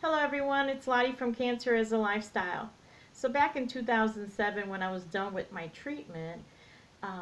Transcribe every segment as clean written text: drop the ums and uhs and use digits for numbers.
Hello everyone, it's Lottie from Cancer as a Lifestyle. So back in 2007 when I was done with my treatment,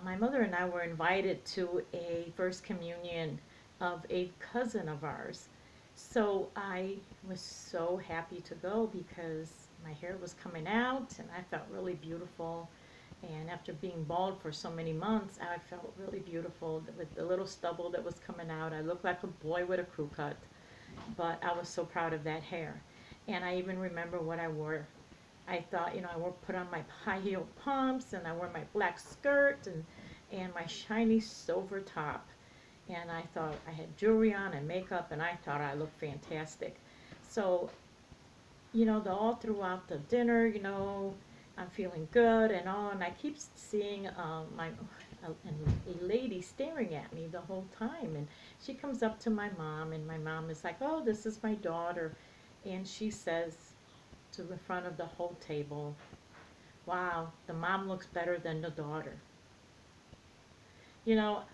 my mother and I were invited to a first communion of a cousin of ours. So I was so happy to go because my hair was coming out and I felt really beautiful. And after being bald for so many months, I felt really beautiful with the little stubble that was coming out. I looked like a boy with a crew cut, but I was so proud of that hair. And I even remember what I wore. I thought, I wore put on my high heel pumps and I wore my black skirt and my shiny silver top. And I thought I had jewelry on and makeup and I thought I looked fantastic. So, all throughout the dinner, I'm feeling good and all, and I keep seeing a lady staring at me the whole time, and she comes up to my mom, and my mom is like, "Oh, this is my daughter," and she says to the front of the whole table, "Wow, the mom looks better than the daughter."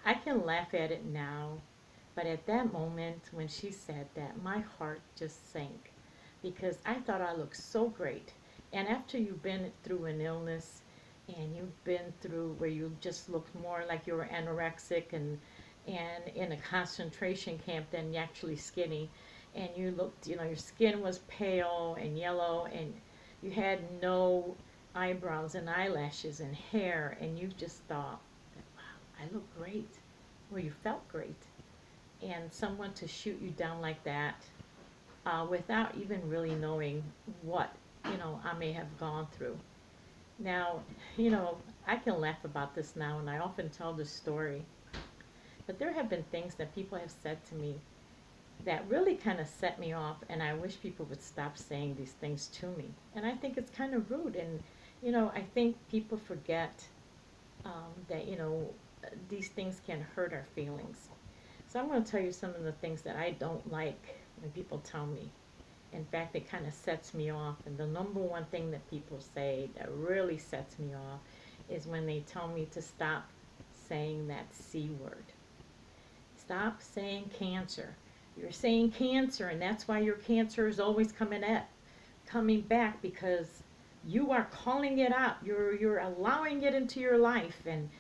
I can laugh at it now, but at that moment when she said that, my heart just sank because I thought I looked so great. And after you've been through an illness and you've been through where you just looked more like you were anorexic and in a concentration camp than actually skinny, and you looked, your skin was pale and yellow and you had no eyebrows and eyelashes and hair, and you just thought, wow, I look great. Well, you felt great. And someone to shoot you down like that without even really knowing what, I may have gone through. Now, I can laugh about this now, and I often tell this story. But there have been things that people have said to me that really kind of set me off, and I wish people would stop saying these things to me. And I think it's kind of rude, and, I think people forget that, these things can hurt our feelings. So I'm going to tell you some of the things that I don't like when people tell me. In fact, it kind of sets me off. And the number one thing that people say that really sets me off is when they tell me to stop saying that C word. Stop saying cancer. You're saying cancer, and that's why your cancer is always coming back, because you are calling it out. You're allowing it into your life, and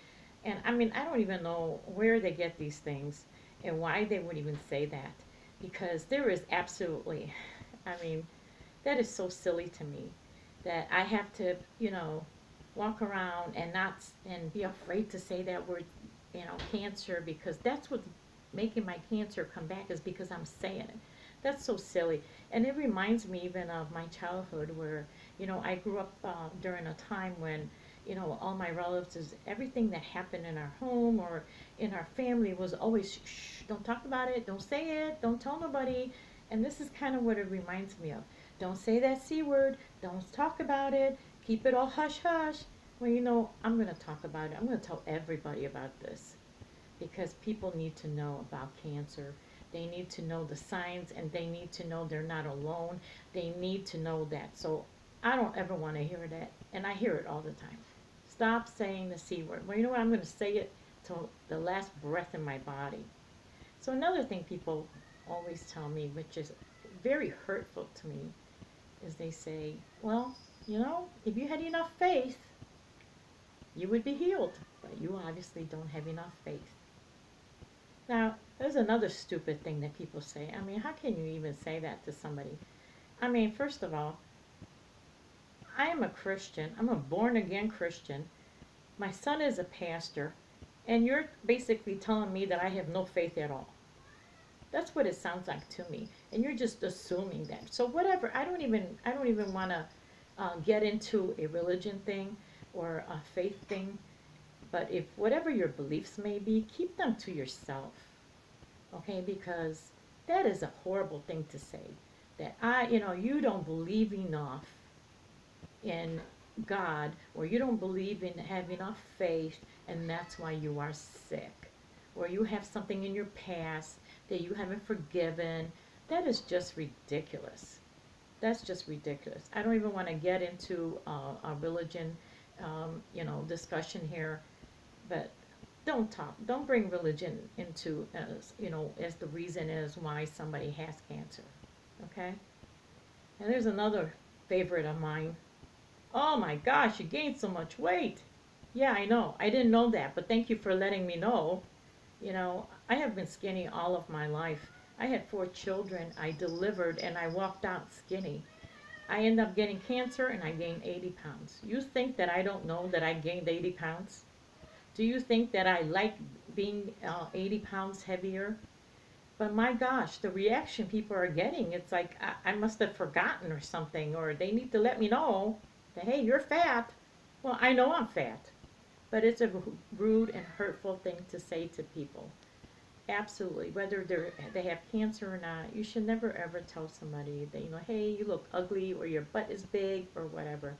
I mean, I don't even know where they get these things and why they would even say that, because there is absolutely, I mean, that is so silly to me that I have to, walk around and not and be afraid to say that word, cancer, because that's what's making my cancer come back, is because I'm saying it. That's so silly. And it reminds me even of my childhood where, I grew up during a time when, all my relatives, everything that happened in our home or in our family was always, shh, don't talk about it, don't say it, don't tell nobody. And this is kind of what it reminds me of. Don't say that C word, don't talk about it, keep it all hush hush. Well, I'm going to talk about it. I'm going to tell everybody about this because people need to know about cancer. They need to know the signs, and they need to know they're not alone. They need to know that. So I don't ever want to hear that, and I hear it all the time. Stop saying the C word. Well, you know what? I'm going to say it till the last breath in my body. So another thing people always tell me, which is very hurtful to me, is they say, well, if you had enough faith, you would be healed. But you obviously don't have enough faith. Now, there's another stupid thing that people say. I mean, how can you even say that to somebody? I mean, first of all, I am a Christian. I'm a born again Christian. My son is a pastor, and you're basically telling me that I have no faith at all. That's what it sounds like to me, and you're just assuming that. So whatever. I don't even want to get into a religion thing or a faith thing. But if whatever your beliefs may be, keep them to yourself, okay? Because that is a horrible thing to say. That you don't believe enough in God, or you don't believe in have enough faith, and that's why you are sick, or you have something in your past that you haven't forgiven. That is just ridiculous. That's just ridiculous. I don't even want to get into a religion, discussion here, but don't bring religion into as the reason is why somebody has cancer. Okay? And there's another favorite of mine. Oh my gosh, you gained so much weight. Yeah, I know. I didn't know that, but thank you for letting me know. You know, I have been skinny all of my life. I had 4 children. I delivered and I walked out skinny. I ended up getting cancer and I gained 80 pounds. You think that I don't know that I gained 80 pounds? Do you think that I like being 80 pounds heavier? But my gosh, the reaction people are getting, it's like I must have forgotten or something, or they need to let me know that, hey, you're fat. Well, I know I'm fat, but it's a rude and hurtful thing to say to people. Absolutely, whether they have cancer or not, you should never ever tell somebody that, hey, you look ugly or your butt is big or whatever.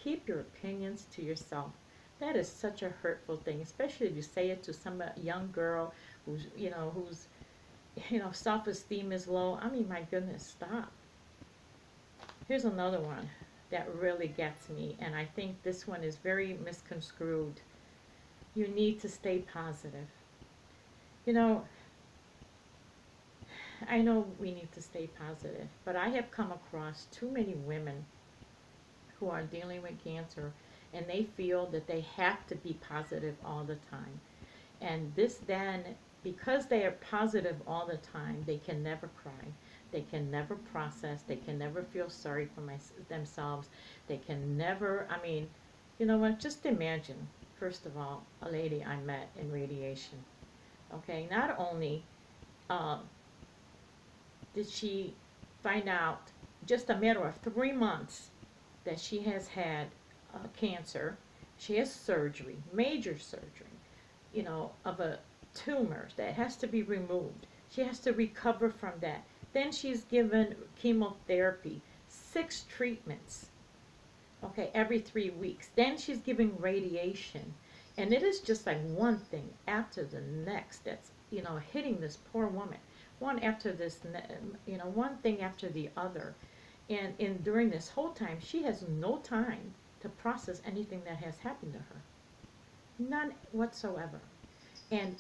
Keep your opinions to yourself. That is such a hurtful thing, especially if you say it to some young girl whose self-esteem is low. I mean, my goodness, stop. Here's another one that really gets me, and I think this one is very misconstrued. You need to stay positive. You know, I know we need to stay positive, but I have come across too many women who are dealing with cancer and they feel that they have to be positive all the time. And this then, because they are positive all the time, they can never cry. They can never process. They can never feel sorry for themselves. They can never, I mean, you know what? Just imagine, first of all, a lady I met in radiation. Okay, not only uh, did she find out just a matter of 3 months that she has had cancer. She has surgery, major surgery, of a tumor that has to be removed. She has to recover from that. Then she's given chemotherapy, 6 treatments, okay, every 3 weeks. Then she's giving radiation. And it is just like one thing after the next that's, hitting this poor woman. One after this, one thing after the other. And during this whole time, she has no time to process anything that has happened to her. None whatsoever. And,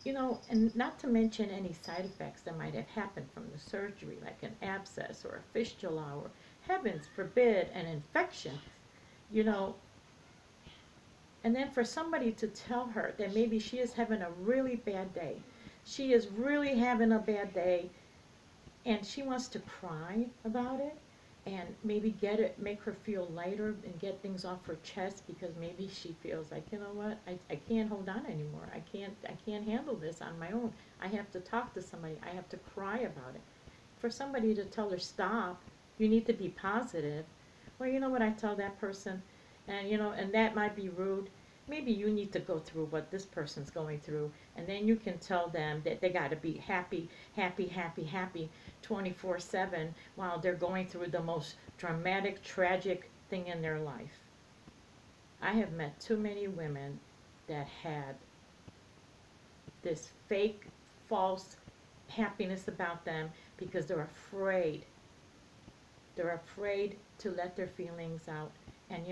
and not to mention any side effects that might have happened from the surgery, like an abscess or a fistula or, heavens forbid, an infection, you know. And then for somebody to tell her that maybe she is having a really bad day, she is really having a bad day, and she wants to cry about it and maybe make her feel lighter and get things off her chest because maybe she feels like, you know what, I can't hold on anymore. I can't handle this on my own. I have to talk to somebody. I have to cry about it. For somebody to tell her, stop, you need to be positive. Well, you know what I tell that person? And that might be rude. Maybe you need to go through what this person's going through, and then you can tell them that they got to be happy, happy, happy, happy 24/7 while they're going through the most dramatic, tragic thing in their life. I have met too many women that had this fake, false happiness about them because they're afraid. They're afraid to let their feelings out. And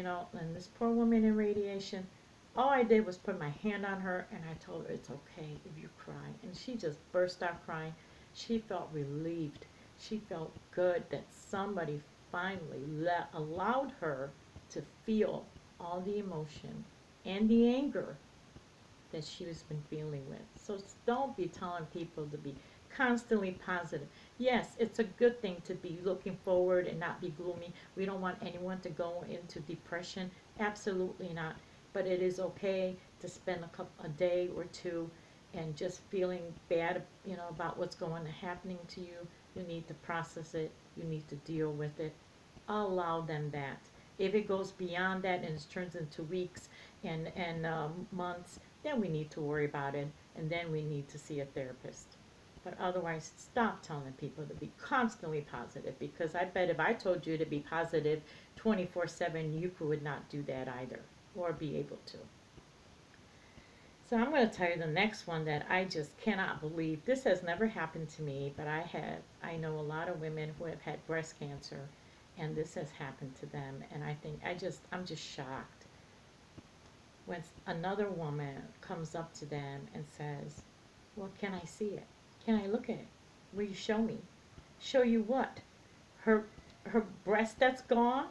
this poor woman in radiation, all I did was put my hand on her and I told her, it's okay if you cry. And she just burst out crying. She felt relieved. She felt good that somebody finally allowed her to feel all the emotion and the anger that she has been feeling with. So don't be telling people to be constantly positive. Yes, it's a good thing to be looking forward and not be gloomy. We don't want anyone to go into depression. Absolutely not. But it is okay to spend a day or two and just feeling bad, about what's happening to you. You need to process it. You need to deal with it. Allow them that. If it goes beyond that and it turns into weeks and months, then we need to worry about it, and then we need to see a therapist. But otherwise, stop telling people to be constantly positive, because I bet if I told you to be positive 24/7, you would not do that either, or be able to. So I'm going to tell you the next one that I just cannot believe. This has never happened to me, but I know a lot of women who have had breast cancer, and this has happened to them, and I'm just shocked when another woman comes up to them and says, well, can I see it? Can I look at it? Will you show me? Show you what? Her her breast that's gone.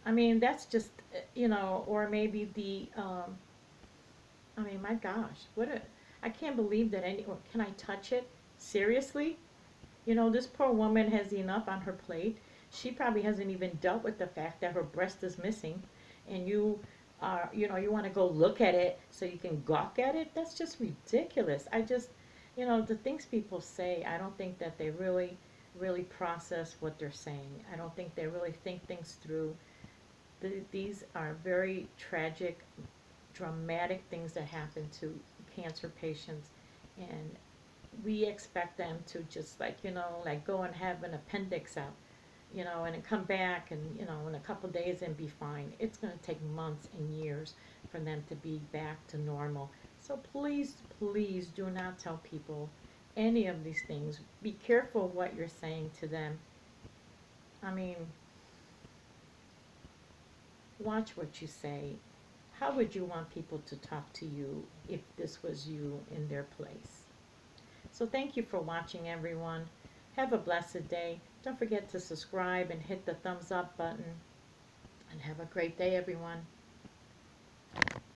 I mean, that's just, or maybe I mean, my gosh, I can't believe that or can I touch it? Seriously? This poor woman has enough on her plate. She probably hasn't even dealt with the fact that her breast is missing, and you want to go look at it so you can gawk at it. That's just ridiculous. The things people say, I don't think that they really process what they're saying. I don't think they really think things through. These are very tragic, dramatic things that happen to cancer patients, and we expect them to just like go and have an appendix out, and then come back and in a couple days and be fine. It's going to take months and years for them to be back to normal. So please, please do not tell people any of these things. Be careful what you're saying to them. I mean, watch what you say. How would you want people to talk to you if this was you in their place? So thank you for watching, everyone. Have a blessed day. Don't forget to subscribe and hit the thumbs up button. And have a great day, everyone.